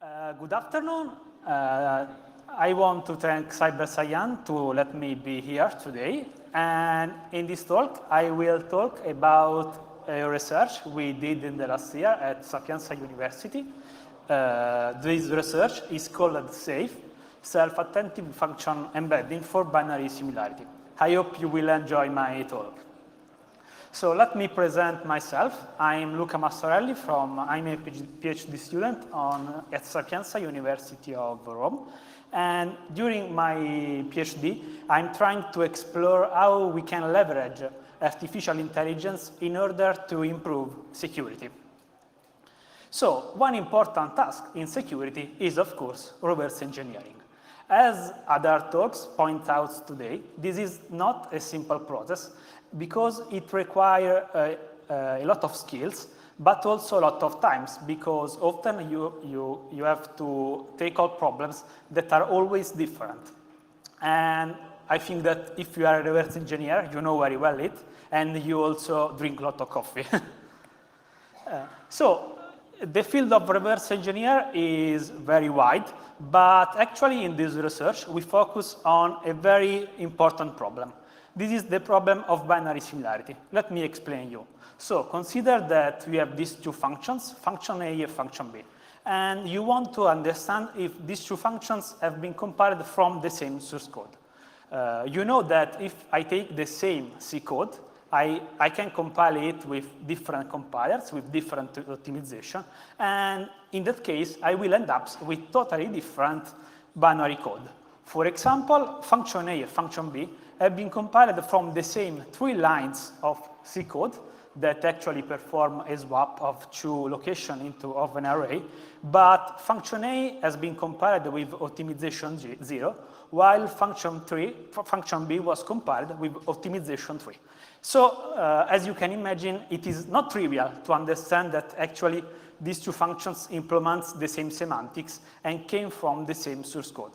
Good afternoon. I want to thank CyberScience to let me be here today. And in this talk, I will talk about a research we did in the last year at Sapienza University. This research is called SAFE, Self-Attentive Function Embedding for Binary Similarity. I hope you will enjoy my talk. So let me present myself. I'm Luca Massarelli I'm a PhD student at Sapienza University of Rome. And during my PhD, I'm trying to explore how we can leverage artificial intelligence in order to improve security. So one important task in security is, of course, reverse engineering. As other talks point out today, this is not a simple process because it requires a lot of skills, but also a lot of times, because often you have to tackle problems that are always different. And I think that if you are a reverse engineer, you know very well it, and you also drink a lot of coffee. So the field of reverse engineer is very wide, but actually in this research, we focus on a very important problem. This is the problem of binary similarity. Let me explain you. So consider that we have these two functions, function A and function B. And you want to understand if these two functions have been compiled from the same source code. You know that if I take the same C code, I can compile it with different compilers, with different optimization. And in that case, I will end up with totally different binary code. For example, function A and function B have been compiled from the same 3 lines of C code that actually perform a swap of 2 locations of an array, but function A has been compiled with optimization 0, while function B was compiled with optimization 3. So, as you can imagine, it is not trivial to understand that actually these 2 functions implement the same semantics and came from the same source code.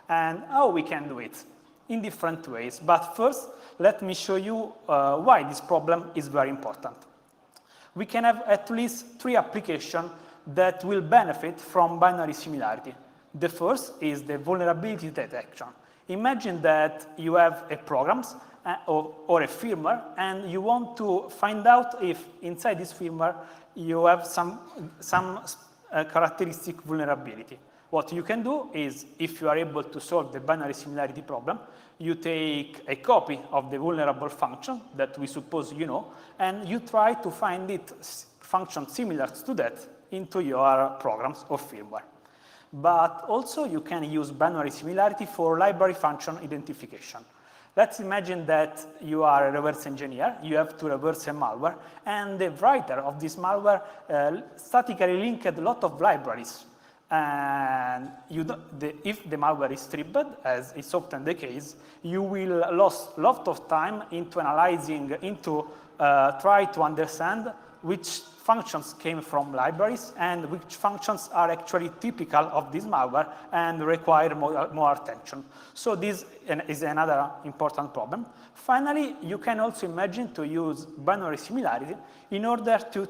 And how we can do it? In different ways. But first, let me show you why this problem is very important. We can have at least 3 applications that will benefit from binary similarity. The first is the vulnerability detection. Imagine that you have a program or a firmware, and you want to find out if inside this firmware you have some characteristic vulnerability. What you can do is, if you are able to solve the binary similarity problem, you take a copy of the vulnerable function that we suppose you know, and you try to find it function similar to that into your programs or firmware. But also you can use binary similarity for library function identification. Let's imagine that you are a reverse engineer, you have to reverse a malware, and the writer of this malware statically linked a lot of libraries. And if the malware is stripped, as is often the case, you will lose a lot of time into analyzing, try to understand which functions came from libraries and which functions are actually typical of this malware and require more attention. So this is another important problem. Finally, you can also imagine to use binary similarity in order to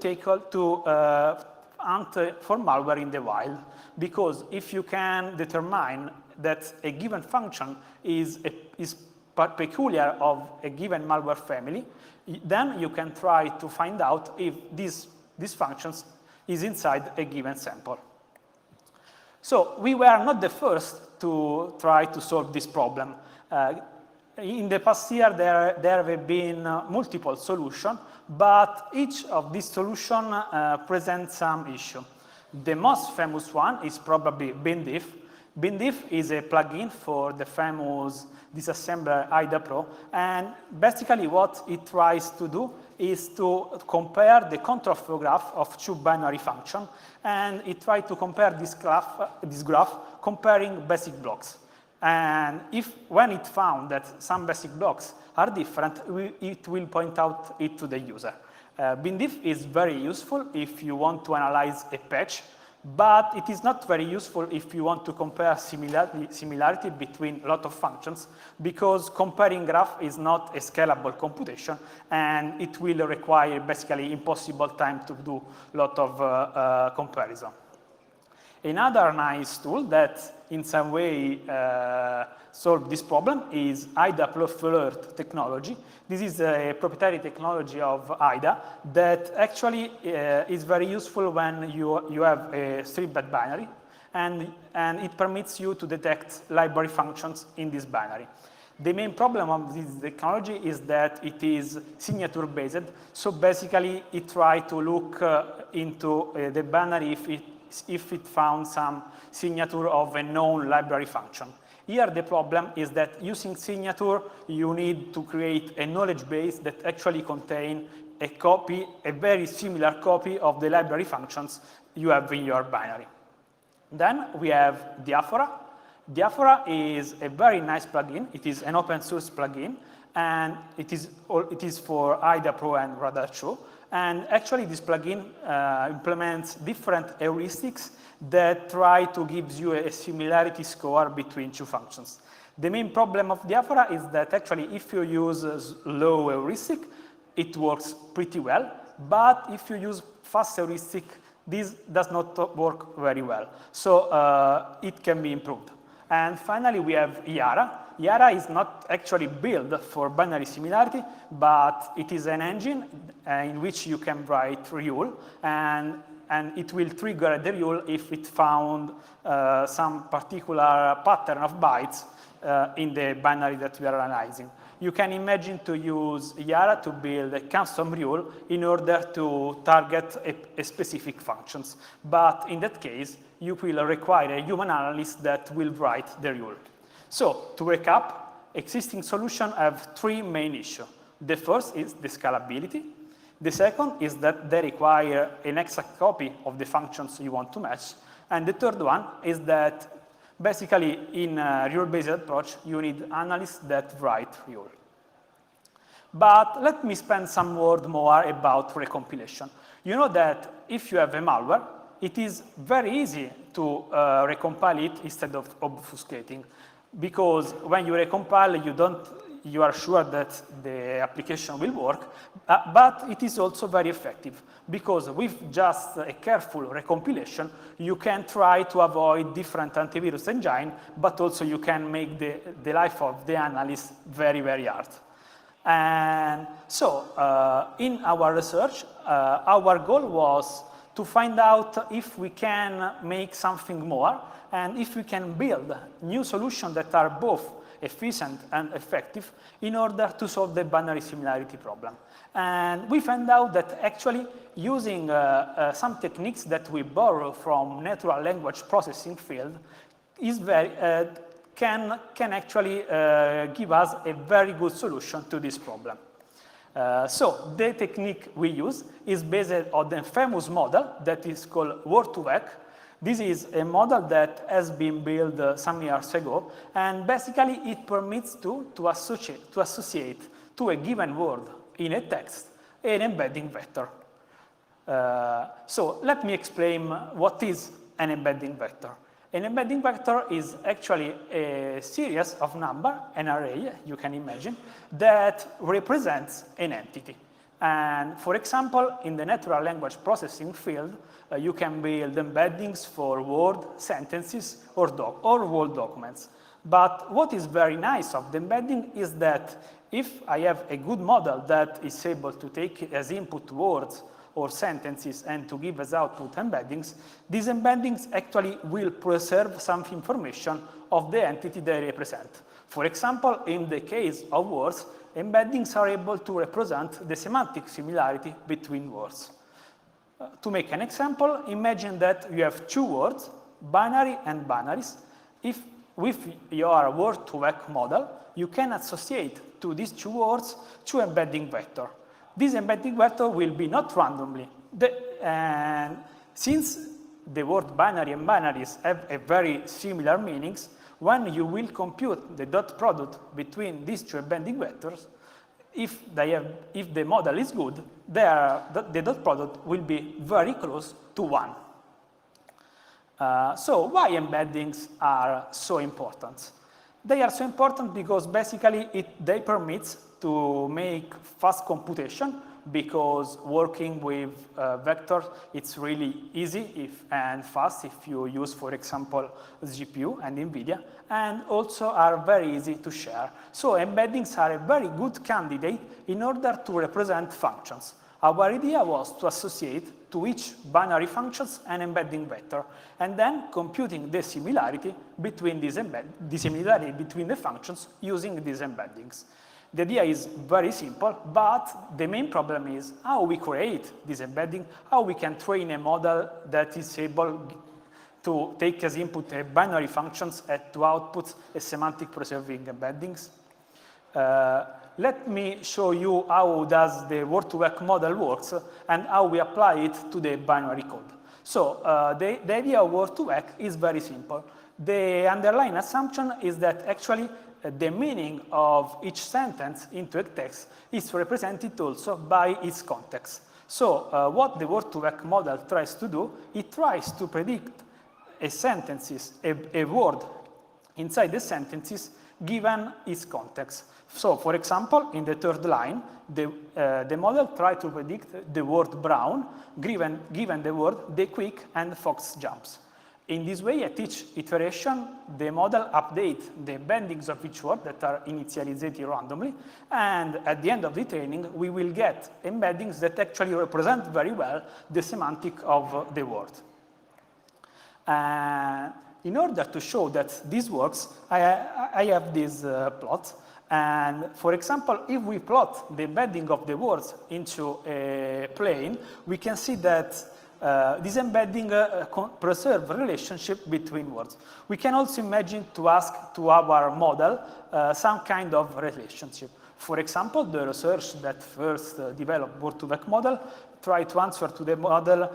hunt for malware in the wild, because if you can determine that a given function is peculiar of a given malware family, then you can try to find out if this function is inside a given sample. So we were not the first to try to solve this problem. In the past year, there have been multiple solutions, but each of these solutions presents some issue. The most famous one is probably BinDiff. BinDiff is a plugin for the famous disassembler IDA Pro, and basically what it tries to do is to compare the control flow graph of 2 binary functions, and it tries to compare this graph comparing basic blocks. And when it found that some basic blocks are different, it will point out it to the user. BinDiff is very useful if you want to analyze a patch, but it is not very useful if you want to compare similarity between a lot of functions, because comparing graph is not a scalable computation, and it will require basically impossible time to do a lot of comparison. Another nice tool that in some way solves this problem is IDA plus alert technology. This is a proprietary technology of IDA that actually is very useful when you have a 3-byte binary, and it permits you to detect library functions in this binary. The main problem of this technology is that it is signature-based, so basically it tries to look into the binary if it found some signature of a known library function. Here the problem is that using signature, you need to create a knowledge base that actually contains a copy, a very similar copy of the library functions you have in your binary. Then we have Diaphora. Diaphora is a very nice plugin. It is an open source plugin, and it is for IDA Pro and Radar2. And actually, this plugin implements different heuristics that try to give you a similarity score between two functions. The main problem of Diaphora is that actually, if you use low heuristic, it works pretty well. But if you use fast heuristic, this does not work very well. So it can be improved. And finally, we have Yara. Yara is not actually built for binary similarity, but it is an engine in which you can write rule, and it will trigger the rule if it found some particular pattern of bytes in the binary that we are analyzing. You can imagine to use Yara to build a custom rule in order to target a specific functions. But in that case, you will require a human analyst that will write the rule. So to recap, existing solutions have three main issues. The first is the scalability. The second is that they require an exact copy of the functions you want to match. And the third one is that basically in a rule-based approach, you need analysts that write rule. But let me spend some word more about recompilation. You know that if you have a malware, it is very easy to recompile it instead of obfuscating, because when you recompile, you are sure that the application will work, but it is also very effective, because with just a careful recompilation, you can try to avoid different antivirus engines, but also you can make the life of the analyst very, very hard. And so in our research, our goal was to find out if we can make something more, and if we can build new solutions that are both efficient and effective in order to solve the binary similarity problem. And we found out that actually using some techniques that we borrow from natural language processing field is can actually give us a very good solution to this problem. So the technique we use is based on the famous model that is called word2vec. This is a model that has been built some years ago, and basically it permits to associate to a given word in a text an embedding vector. So let me explain what is an embedding vector. An embedding vector is actually a series of numbers, an array, you can imagine, that represents an entity. And for example, in the natural language processing field, you can build embeddings for word, sentences, or word documents. But what is very nice of the embedding is that if I have a good model that is able to take as input words or sentences and to give as output embeddings, these embeddings actually will preserve some information of the entity they represent. For example, in the case of words, embeddings are able to represent the semantic similarity between words. To make an example, imagine that you have two words, binary and binaries. If with your word2vec model, you can associate to these two words two embedding vector. This embedding vector will be not randomly. And since the word binary and binaries have a very similar meanings, when you will compute the dot product between these two embedding vectors, if the model is good, the dot product will be very close to 1. So why embeddings are so important? They are so important because basically they permit to make fast computation because working with vectors, it's really easy and fast if you use, for example, GPU and NVIDIA, and also are very easy to share. So embeddings are a very good candidate in order to represent functions. Our idea was to associate to each binary functions an embedding vector, and then computing the similarity between the similarity between the functions using these embeddings. The idea is very simple, but the main problem is how we create this embedding, how we can train a model that is able to take as input a binary functions and to output a semantic preserving embeddings. Let me show you how does the word-to-vec model works and how we apply it to the binary code. So the idea of word-to-vec is very simple. The underlying assumption is that actually the meaning of each sentence into a text is represented also by its context. So what the word-to-vec model tries to do, it tries to predict a word inside the sentences given its context. So, for example, in the third line, the model tries to predict the word brown, given the word the quick and fox jumps. In this way, at each iteration, the model updates the embeddings of each word that are initialized randomly, and at the end of the training, we will get embeddings that actually represent very well the semantic of the word. In order to show that this works, I have this plot. And for example, if we plot the embedding of the words into a plane, we can see that this embedding preserves relationship between words. We can also imagine to ask to our model some kind of relationship. For example, the research that first developed word-to-vec model tried to answer to the model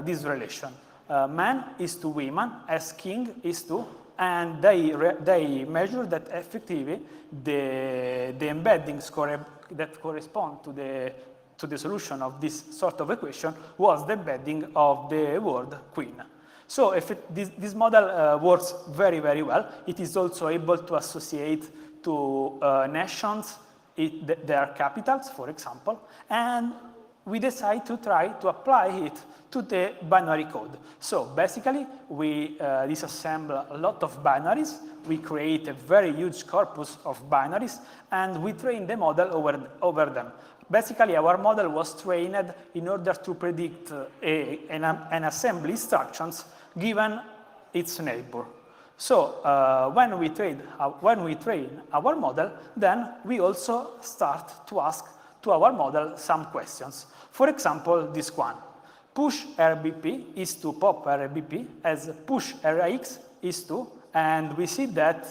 this relation. Man is to women, as king is to, and they measure that effectively the embeddings that correspond to the solution of this sort of equation was the embedding of the word queen. So if this model works very, very well, it is also able to associate to nations, their capitals, for example, and we decide to try to apply it to the binary code. So basically, we disassemble a lot of binaries, we create a very huge corpus of binaries, and we train the model over them. Basically, our model was trained in order to predict an assembly instructions given its neighbor. So when we train our model, then we also start to ask to our model some questions. For example, this one. Push RBP is to pop RBP as push RX is to, and we see that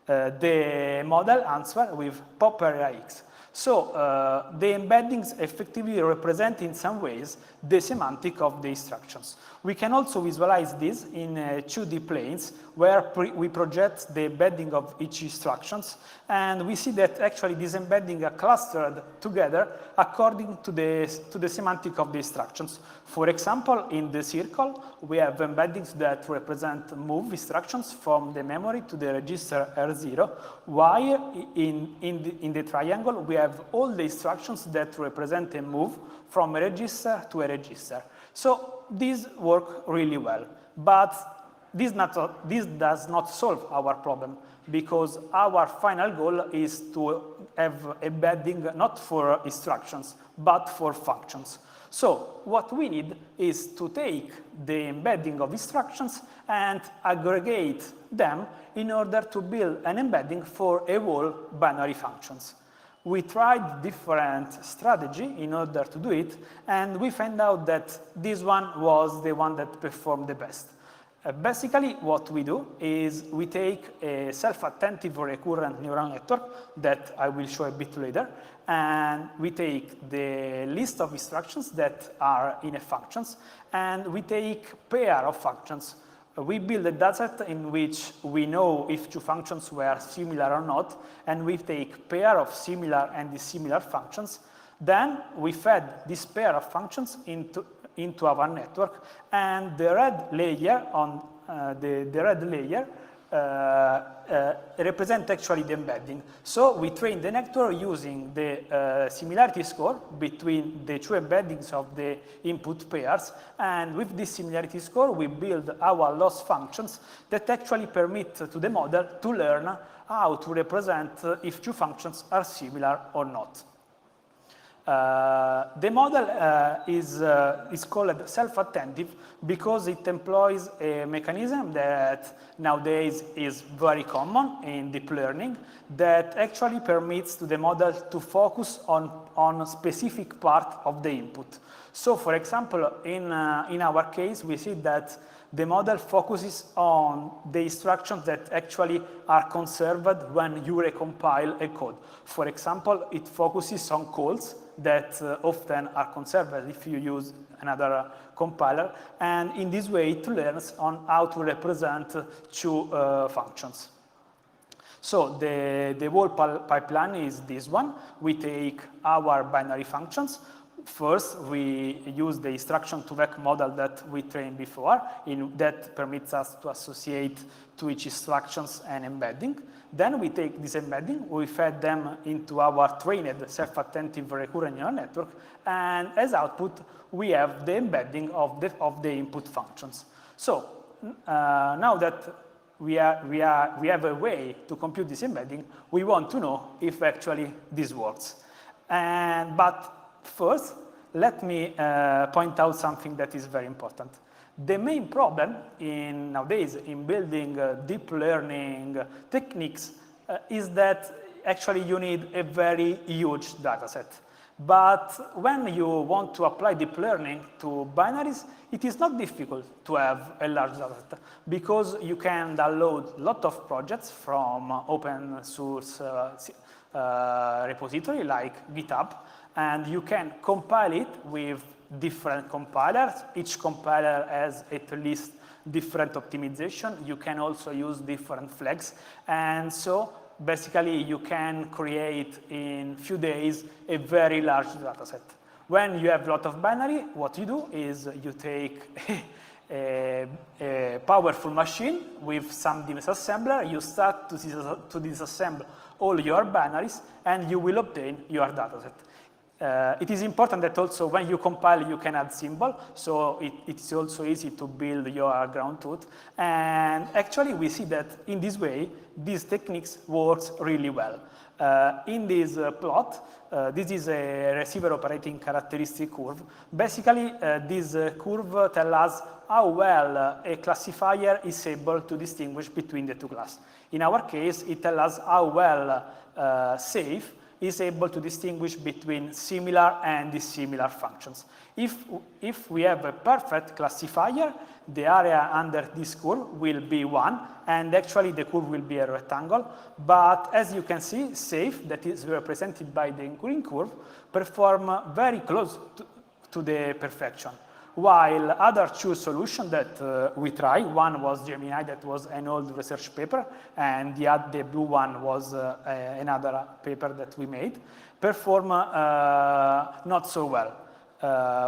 the model answers with pop RX. So the embeddings effectively represent in some ways the semantic of the instructions. We can also visualize this in 2D planes where we project the embedding of each instructions, and we see that actually these embeddings are clustered together according to the semantic of the instructions. For example, in the circle, we have embeddings that represent move instructions from the memory to the register R0, while in the triangle, we have all the instructions that represent a move from a register to a register. So these work really well, but this does not solve our problem, because our final goal is to have embedding not for instructions, but for functions. So what we need is to take the embedding of instructions and aggregate them in order to build an embedding for a whole binary functions. We tried different strategy in order to do it, and we found out that this one was the one that performed the best. Basically, what we do is we take a self-attentive recurrent neural network that I will show a bit later, and we take the list of instructions that are in a functions, and we take pair of functions. We build a dataset in which we know if two functions were similar or not, and we take pair of similar and dissimilar functions. Then we fed this pair of functions into our network, and the red layer represent actually the embedding. So we train the network using the similarity score between the two embeddings of the input pairs, and with this similarity score we build our loss functions that actually permit to the model to learn how to represent if two functions are similar or not. The model is called self-attentive because it employs a mechanism that nowadays is very common in deep learning that actually permits to the model to focus on a specific part of the input. So, for example, in our case, we see that the model focuses on the instructions that actually are conserved when you recompile a code. For example, it focuses on calls that often are conserved if you use another compiler, and in this way it learns on how to represent two functions. So the whole pipeline is this one. We take our binary functions. First, we use the instruction-to-vec model that we trained before, that permits us to associate to each instructions and embedding. Then we take this embedding, we fed them into our trained self-attentive recurrent neural network, and as output, we have the embedding of the input functions. So now that we have a way to compute this embedding, we want to know if actually this works. But first, let me point out something that is very important. The main problem nowadays in building deep learning techniques is that actually you need a very huge data set. But when you want to apply deep learning to binaries, it is not difficult to have a large data set because you can download a lot of projects from open source repository like GitHub, and you can compile it with different compilers. Each compiler has at least different optimization. You can also use different flags, and so basically you can create in few days a very large data set. When you have a lot of binary, what you do is you take a powerful machine with some disassembler, you start to disassemble all your binaries, and you will obtain your data set. It is important that also when you compile you can add symbol, so it's also easy to build your ground truth. And actually we see that in this way these techniques works really well. In this plot, this is a receiver operating characteristic curve. Basically this curve tells us how well a classifier is able to distinguish between the two classes. In our case, it tells us how well safe is able to distinguish between similar and dissimilar functions. If we have a perfect classifier, the area under this curve will be 1, and actually the curve will be a rectangle. But as you can see, safe, that is represented by the green curve, perform very close to the perfection. While other two solutions that we tried, one was Gemini, that was an old research paper, and the blue one was another paper that we made, perform not so well.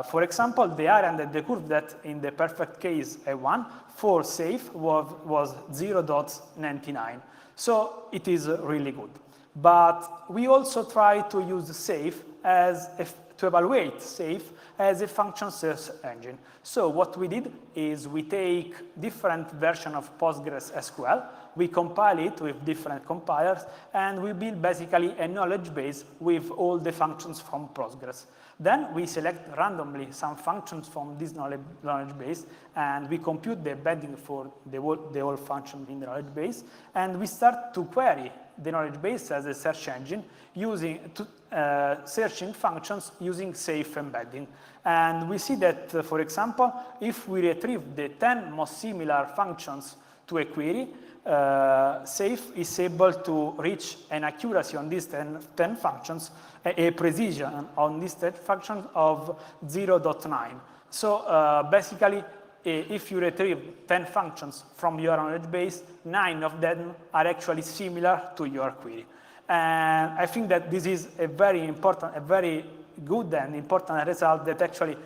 For example, the area under the curve that in the perfect case a 1, for safe was 0.99. So it is really good. But we also try to use safe to evaluate safe as a function search engine. So what we did is we take different versions of Postgres SQL, we compile it with different compilers, and we build basically a knowledge base with all the functions from Postgres. Then we select randomly some functions from this knowledge base, and we compute the embedding for the whole function in the knowledge base, and we start to query the knowledge base as a search engine searching functions using safe embedding. And we see that, for example, if we retrieve the 10 most similar functions to a query, safe is able to reach an accuracy on these 10 functions, a precision on these 10 functions of 0.9. So basically, if you retrieve 10 functions from your knowledge base, 9 of them are actually similar to your query. And I think that this is a very good and important result that actually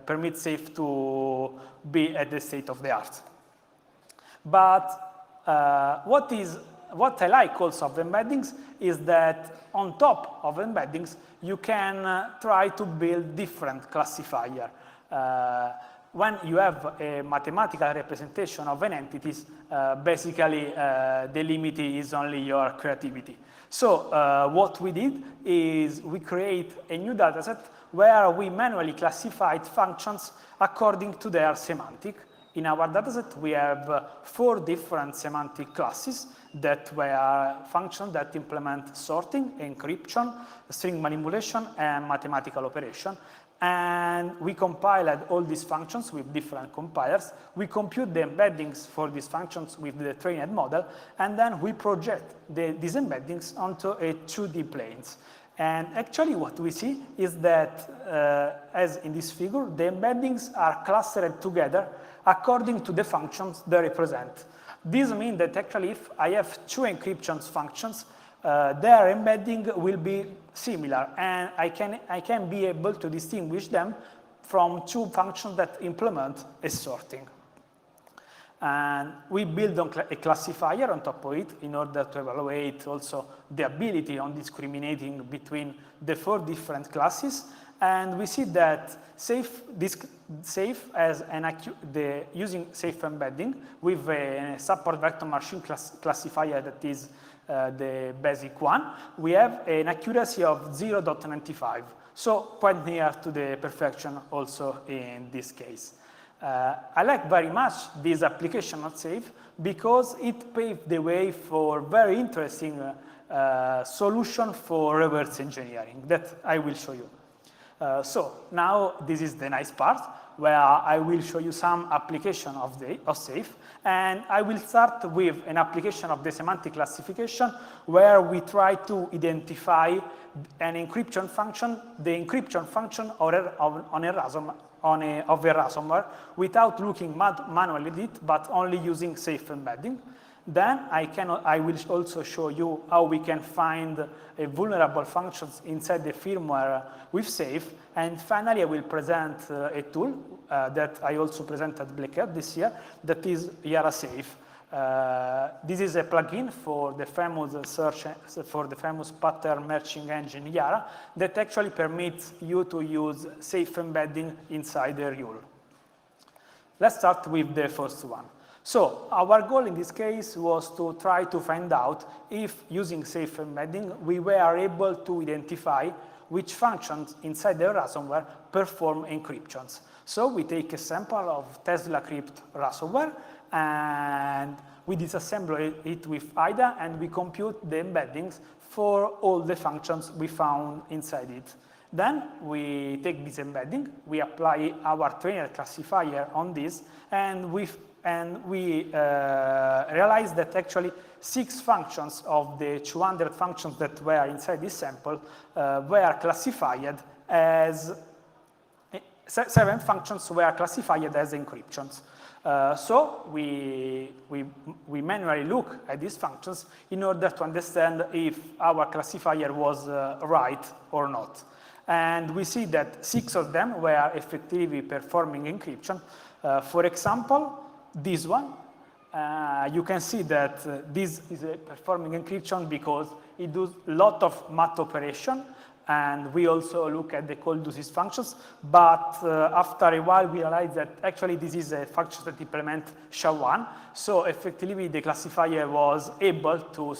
permits safe to be at the state of the art. But what I like also of embeddings is that on top of embeddings, you can try to build different classifier. When you have a mathematical representation of an entity, basically the limit is only your creativity. So what we did is we create a new dataset where we manually classified functions according to their semantic. In our dataset, we have 4 different semantic classes that were functions that implement sorting, encryption, string manipulation, and mathematical operation. And we compiled all these functions with different compilers. We compute the embeddings for these functions with the trained model, and then we project these embeddings onto a 2D planes. And actually what we see is that, as in this figure, the embeddings are clustered together according to the functions they represent. This means that actually if I have 2 encryption functions, their embedding will be similar, and I can be able to distinguish them from 2 functions that implement a sorting. And we build a classifier on top of it in order to evaluate also the ability on discriminating between the 4 different classes. And we see that safe as using safe embedding with a support vector machine classifier that is the basic one, we have an accuracy of 0.95, so quite near to the perfection also in this case. I like very much this application of safe because it paved the way for very interesting solution for reverse engineering that I will show you. So now this is the nice part where I will show you some application of safe, and I will start with an application of the semantic classification where we try to identify an encryption function, the encryption function of a ransomware without looking manually at it, but only using safe embedding. Then I will also show you how we can find vulnerable functions inside the firmware with safe. And finally, I will present a tool that I also presented at Black Hat this year, that is Yara Safe. This is a plugin for the famous pattern matching engine Yara that actually permits you to use safe embedding inside the rule. Let's start with the first one. So our goal in this case was to try to find out if, using safe embedding, we were able to identify which functions inside the ransomware perform encryptions. So we take a sample of Tesla Crypt ransomware and we disassemble it with IDA and we compute the embeddings for all the functions we found inside it. Then we take this embedding, we apply our trainer classifier on this, and we realize that actually 6 functions of the 200 functions that were inside this sample were classified as 7 functions were classified as encryptions. So we manually look at these functions in order to understand if our classifier was right or not. And we see that 6 of them were effectively performing encryption. For example, this one, you can see that this is a performing encryption because it does a lot of math operation, and we also look at the call uses functions, but after a while we realize that actually this is a function that implements SHA-1, so effectively the classifier was able to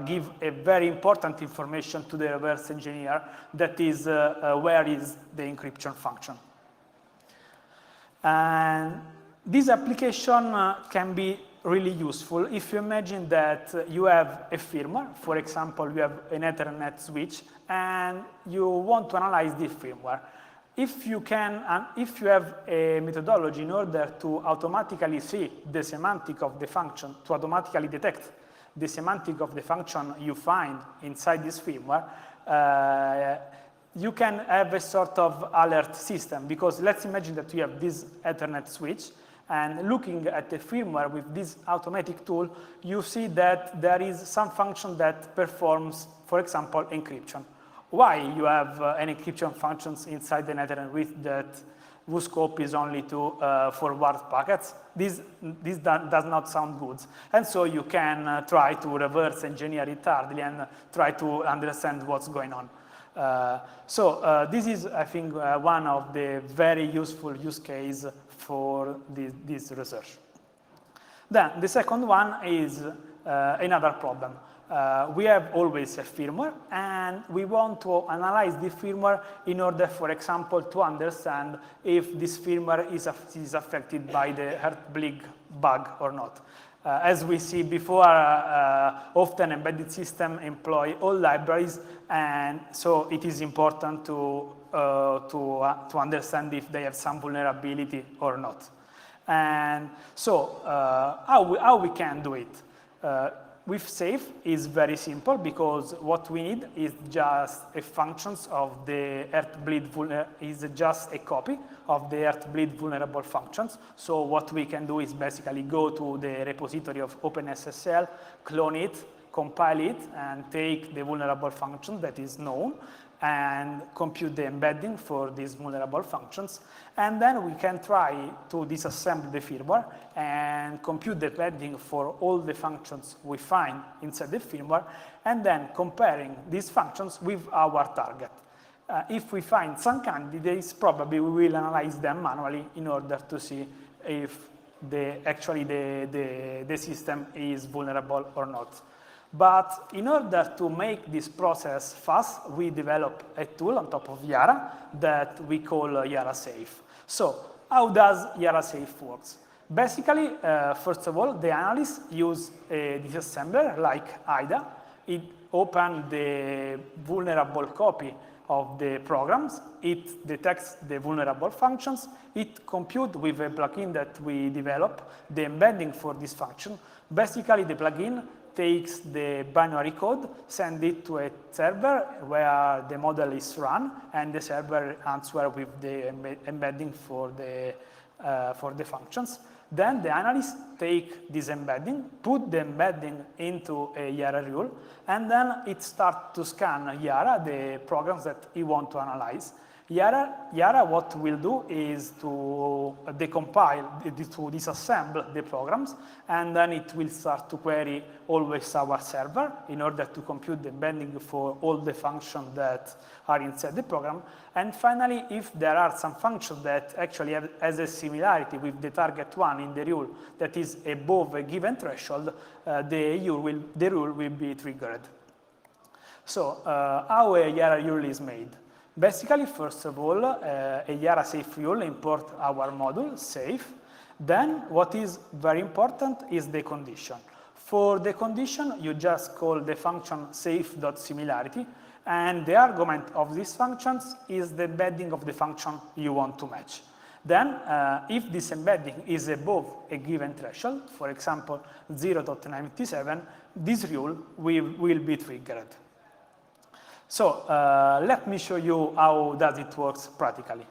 give a very important information to the reverse engineer, that is where is the encryption function. And this application can be really useful if you imagine that you have a firmware. For example, you have an Ethernet switch and you want to analyze this firmware. If you have a methodology in order to automatically see the semantic of the function, to automatically detect the semantic of the function you find inside this firmware, you can have a sort of alert system, because let's imagine that you have this Ethernet switch, and looking at the firmware with this automatic tool, you see that there is some function that performs, for example, encryption. why you have an encryption functions inside the net with that whose scope is only to forward packets? This does not sound good. And so you can try to reverse engineer it hardly and try to understand what's going on. This is, I think, one of the very useful use case for this research. Then the second one is another problem. We have always a firmware, and we want to analyze the firmware in order, for example, to understand if this firmware is affected by the Heartbleed bug or not. As we see before, often embedded systems employ all libraries, and so it is important to understand if they have some vulnerability or not. And so how we can do it? With safe is very simple, because what we need is just a functions of the Heartbleed is just a copy of the Heartbleed vulnerable functions. So what we can do is basically go to the repository of OpenSSL, clone it, compile it, and take the vulnerable function that is known and compute the embedding for these vulnerable functions. And then we can try to disassemble the firmware and compute the embedding for all the functions we find inside the firmware, and then comparing these functions with our target. If we find some candidates, probably we will analyze them manually in order to see if actually the system is vulnerable or not. But in order to make this process fast, we develop a tool on top of Yara that we call Yara Safe. So how does Yara Safe works? Basically, first of all, the analysts use a disassembler like IDA. It opens the vulnerable copy of the programs. It detects the vulnerable functions. It computes with a plugin that we develop the embedding for this function. Basically, the plugin takes the binary code, sends it to a server where the model is run, and the server answers with the embedding for the functions. Then the analysts take this embedding, put the embedding into a Yara rule, and then it starts to scan Yara, the programs that he wants to analyze. Yara, what will do is to decompile, to disassemble the programs, and then it will start to query always our server in order to compute the embedding for all the functions that are inside the program. And finally, if there are some functions that actually has a similarity with the target one in the rule that is above a given threshold, the rule will be triggered. So how a Yara rule is made? Basically, first of all, a Yara Safe rule imports our module, safe. Then, what is very important is the condition. For the condition, you just call the function safe.similarity, and the argument of these functions is the embedding of the function you want to match. Then, if this embedding is above a given threshold, for example, 0.97, this rule will be triggered. So let me show you how does it works practically.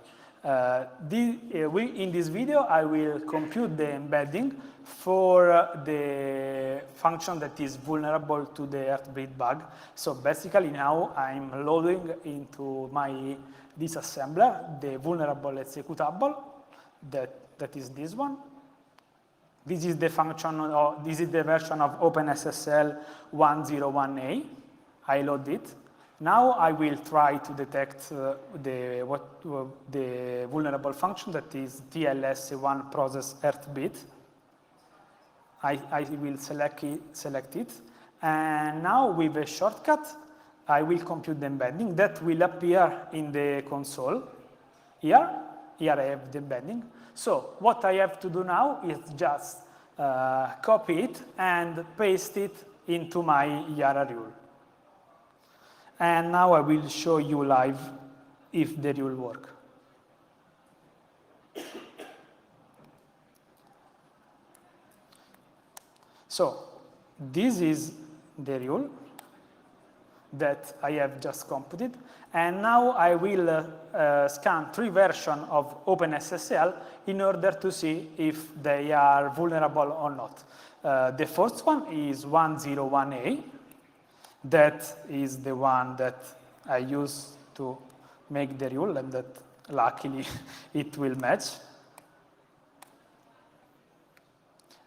In this video, I will compute the embedding for the function that is vulnerable to the Heartbleed bug. So basically now I'm loading into my disassembler the vulnerable executable, that is this one. This is the function, or this is the version of OpenSSL 101A. I load it. Now I will try to detect the vulnerable function that is TLS1 process Heartbeat. I will select it, and now with a shortcut I will compute the embedding that will appear in the console. Here I have the embedding. So what I have to do now is just copy it and paste it into my Yara rule. And now I will show you live if the rule works. So this is the rule that I have just computed. And now I will scan 3 versions of OpenSSL in order to see if they are vulnerable or not. The first one is 101A. That is the one that I use to make the rule, and that luckily it will match.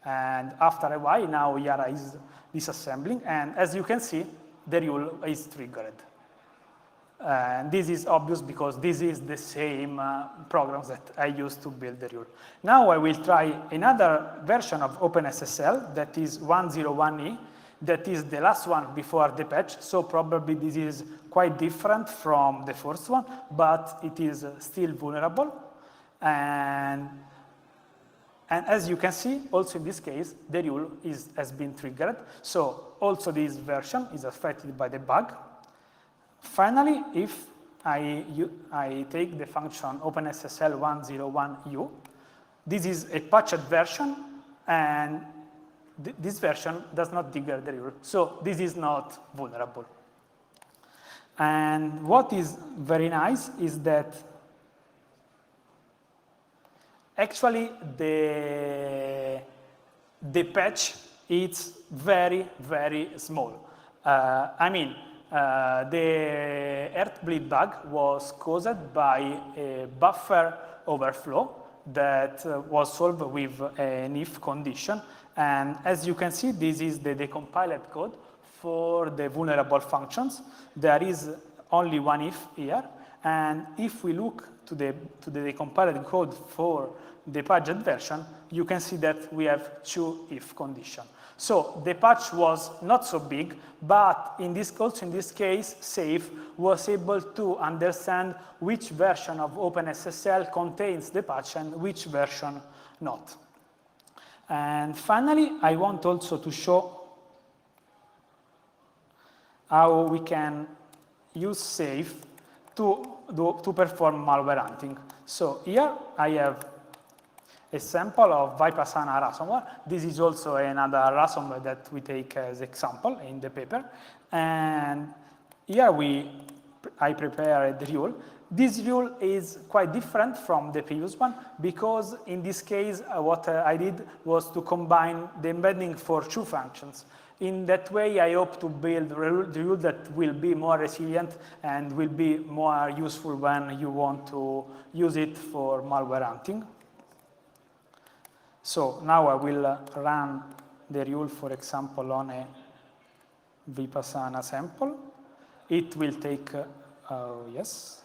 And after a while, now Yara is disassembling, and as you can see, the rule is triggered. And this is obvious because this is the same programs that I used to build the rule. Now I will try another version of OpenSSL that is 101E, that is the last one before the patch, so probably this is quite different from the first one, but it is still vulnerable. And as you can see, also in this case, the rule has been triggered. So also this version is affected by the bug. Finally, if I take the function OpenSSL101U, this is a patched version, and this version does not trigger the rule. So this is not vulnerable. And what is very nice is that actually the patch is very, very small. I mean, the Heartbleed bug was caused by a buffer overflow that was solved with an if condition. And as you can see, this is the decompiled code for the vulnerable functions. There is only one if here. And if we look to the decompiled code for the patched version, you can see that we have two if conditions. So the patch was not so big, but also in this case, SAFE was able to understand which version of OpenSSL contains the patch and which version not. And finally, I want also to show how we can use SAFE to perform malware hunting. So here I have a sample of Vipassana ransomware. This is also another ransomware that we take as example in the paper. And here I prepared the rule. This rule is quite different from the previous one because in this case, what I did was to combine the embedding for two functions. In that way, I hope to build the rule that will be more resilient and will be more useful when you want to use it for malware hunting. So now I will run the rule, for example, on a Vipassana sample. It will take, yes.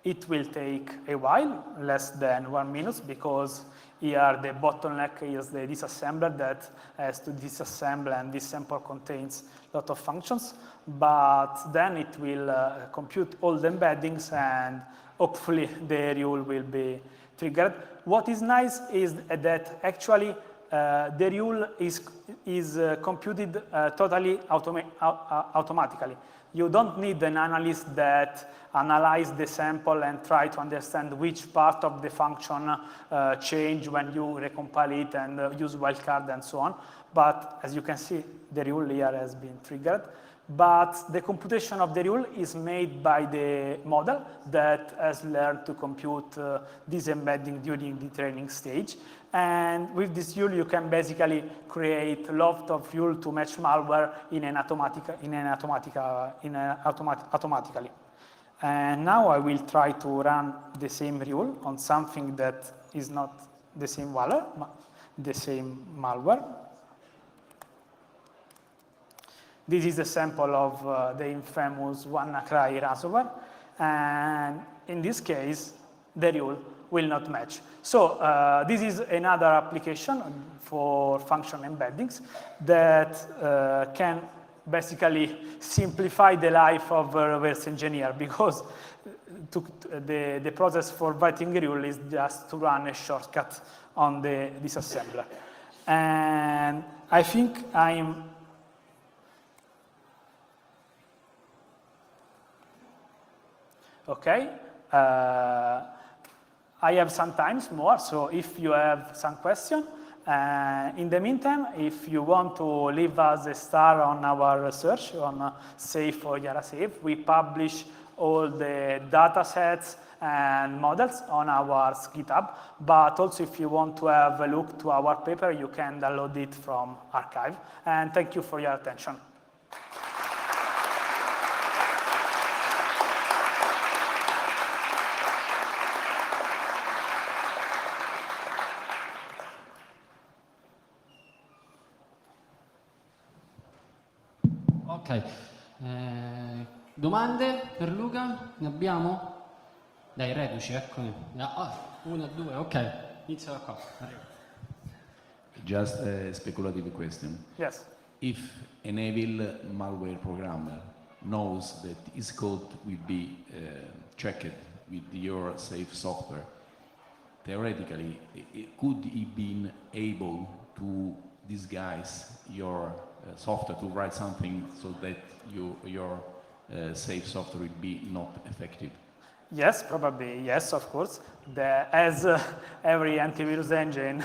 It will take a while, less than 1 minute, because here the bottleneck is the disassembler that has to disassemble, and this sample contains a lot of functions. But then it will compute all the embeddings, and hopefully the rule will be triggered. What is nice is that actually the rule is computed totally automatically. You don't need an analyst that analyzes the sample and try to understand which part of the function change when you recompile it and use wildcard and so on. But as you can see, the rule here has been triggered. But the computation of the rule is made by the model that has learned to compute this embedding during the training stage. And with this rule, you can basically create a lot of rules to match malware automatically. And now I will try to run the same rule on something that is not the same malware, but the same malware. This is a sample of the infamous WannaCry ransomware. And in this case, the rule will not match. So this is another application for function embeddings that can basically simplify the life of a reverse engineer, because the process for writing a rule is just to run a shortcut on the disassembler. And I think I'm okay. I have sometimes more, so if you have some question, in the meantime, if you want to leave us a star on our research on SAFE or Yara SAFE, we publish all the data sets and models on our GitHub. But also, if you want to have a look to our paper, you can download it from archive. And thank you for your attention. Ok. Domande per Luca? Ne abbiamo? Dai, reduci, eccomi. 1, 2, ok. Inizia da qua. Just a speculative question. Yes. If an evil malware programmer knows that his code will be checked with your safe software, theoretically, could he be able to disguise your software to write something so that your safe software will be not effective? Yes, probably yes, of course. As every antivirus engine,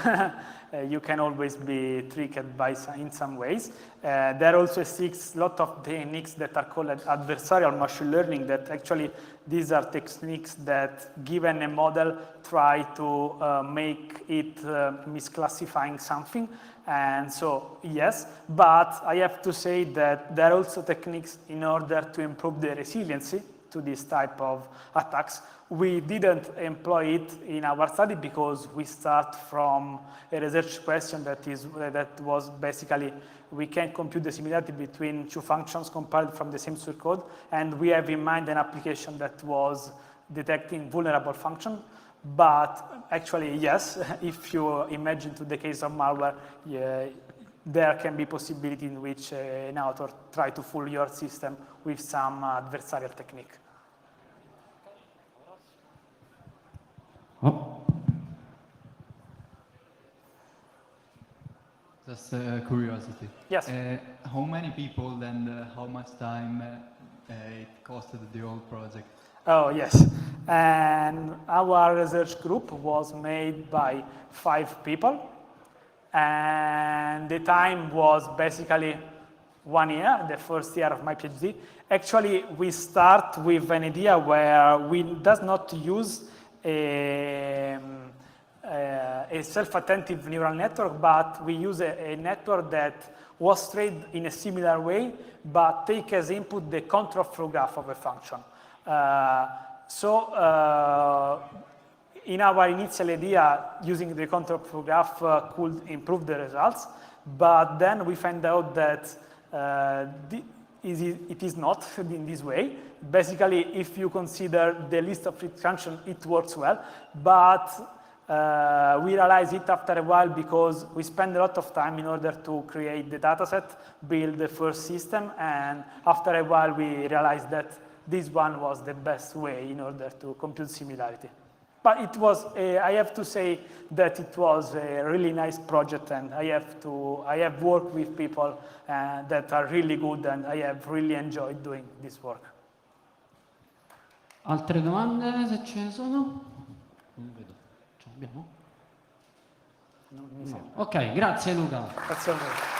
you can always be tricked in some ways. There also exists a lot of techniques that are called adversarial machine learning, that actually these are techniques that, given a model, try to make it misclassifying something. And so, yes, but I have to say that there are also techniques in order to improve the resiliency to this type of attacks. We didn't employ it in our study because we start from a research question that was basically, we can compute the similarity between two functions compiled from the same source code, and we have in mind an application that was detecting vulnerable function. But actually, yes, if you imagine to the case of malware, there can be possibility in which an author try to fool your system with some adversarial technique. Just curiosity. Yes. How many people and how much time it costed the whole project? Oh, yes. And our research group was made by 5 people. And the time was basically 1 year, the first year of my PhD. Actually, we start with an idea where we does not use a self-attentive neural network, but we use a network that was trained in a similar way, but take as input the control flow graph of a function. In our initial idea, using the control flow graph could improve the results, but then we find out that it is not in this way. Basically, if you consider the list of function, it works well, but we realize it after a while because we spend a lot of time in order to create the dataset, build the first system, and after a while we realized that this one was the best way in order to compute similarity. But it was, I have to say that it was a really nice project, and I have worked with people that are really good, and I have really enjoyed doing this work. Altre domande, se ce ne sono? Non vedo. Ce l'abbiamo? No. Ok, grazie Luca. Grazie a voi.